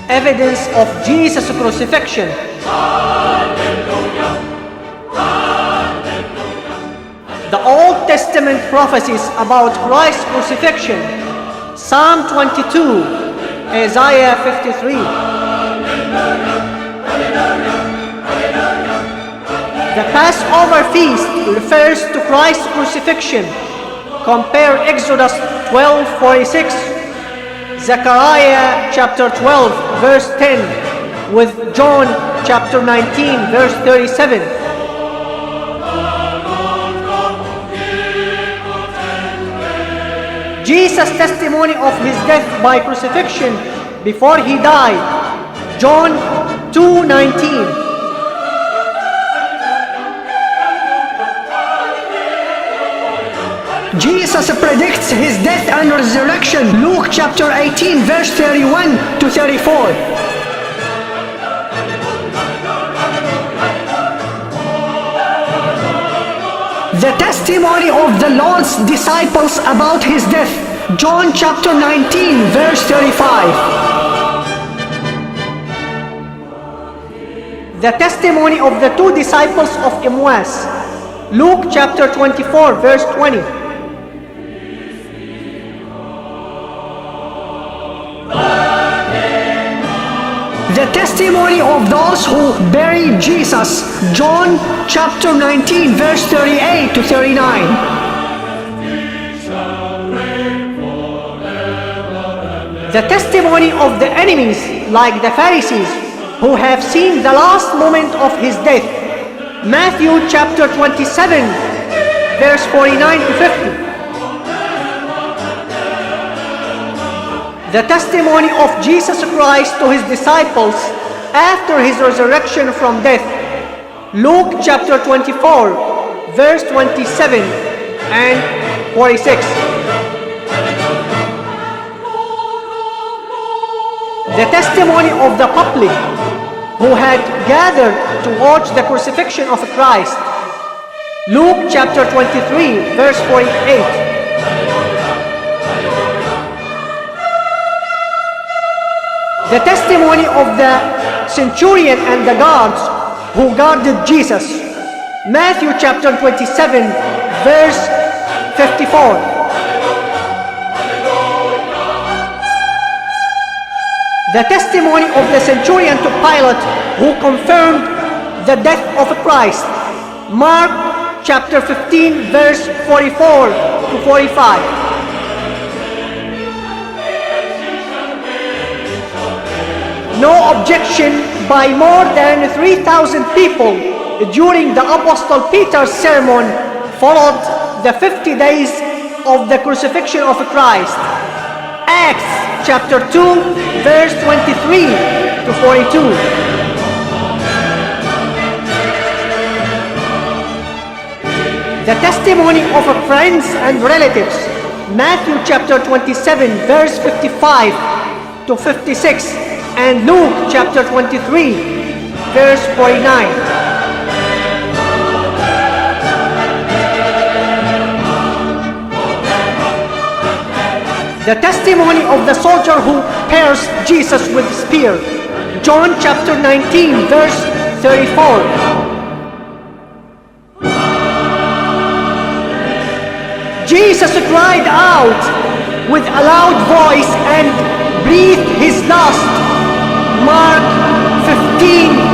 evidence of Jesus' crucifixion. The Old Testament prophecies about Christ's crucifixion, Psalm 22, Isaiah 53. The Passover feast refers to Christ's crucifixion. Compare Exodus 12:46, Zechariah chapter 12 verse 10 with John chapter 19 verse 37. Jesus' testimony of his death by crucifixion before he died, John 2:19. Jesus predicts his death and resurrection, Luke chapter 18 verse 31 to 34. The testimony of the Lord's disciples about his death, John chapter 19 verse 35. The testimony of the two disciples of Emmaus, Luke chapter 24 verse 20. The testimony of those who buried Jesus, John chapter 19 verse 38 to 39. The testimony of the enemies, like the Pharisees, who have seen the last moment of his death, Matthew chapter 27 verse 49 to 50. The testimony of Jesus Christ to his disciples after his resurrection from death, Luke chapter 24 verse 27 and 46. The testimony of the public who had gathered to watch the crucifixion of Christ, Luke chapter 23 verse 48. The testimony of the centurion and the guards who guarded Jesus, Matthew chapter 27 verse 54. The testimony of the centurion to Pilate who confirmed the death of Christ, Mark chapter 15 verse 44 to 45. No objection by more than 3,000 people during the Apostle Peter's sermon followed the 50 days of the crucifixion of Christ, Acts chapter 2 verse 23 to 42. The testimony of friends and relatives, Matthew chapter 27 verse 55 to 56. And Luke chapter 23, verse 49. The testimony of the soldier who pierced Jesus with a spear, John chapter 19, verse 34. Jesus cried out with a loud voice and breathed his last, Mark 15